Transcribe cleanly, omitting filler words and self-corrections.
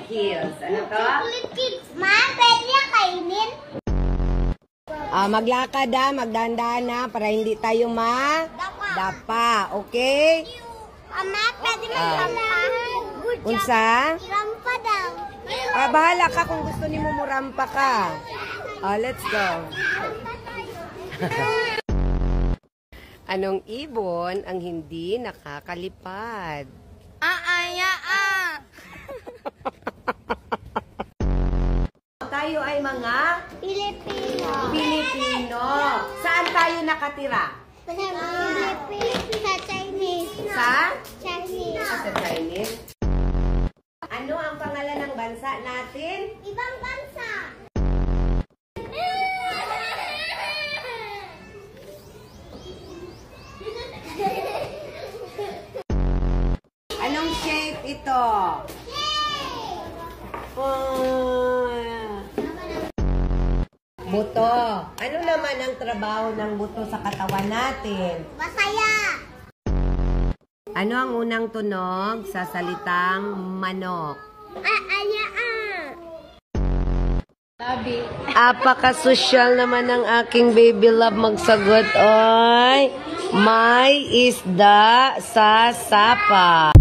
Hills. Ano to? Chocolate Hills. Ma, pwede yan kainin? Maglakad magdahan-dahan na para hindi tayo dapa. Okay? Ma, pwede magrampa. Unsa? Rampa daw. Bahala ka kung gusto ni mo murampa ka. Let's go. Anong ibon ang hindi nakakalipad? Tayo ay mga Pilipino. Saan tayo nakatira? Sa Philippines. Sa Chinese. Sa Chinese. Sa Chinese. Ano ang pangalan ng bansa natin? Ibang bansa. Anong shape ito? Buto. Ano naman ang trabaho ng buto sa katawan natin? Masaya. Ano ang unang tunog sa salitang manok? Sabi. Apaka-social naman ng aking baby love magsagot. Oy, may isda sa sapa.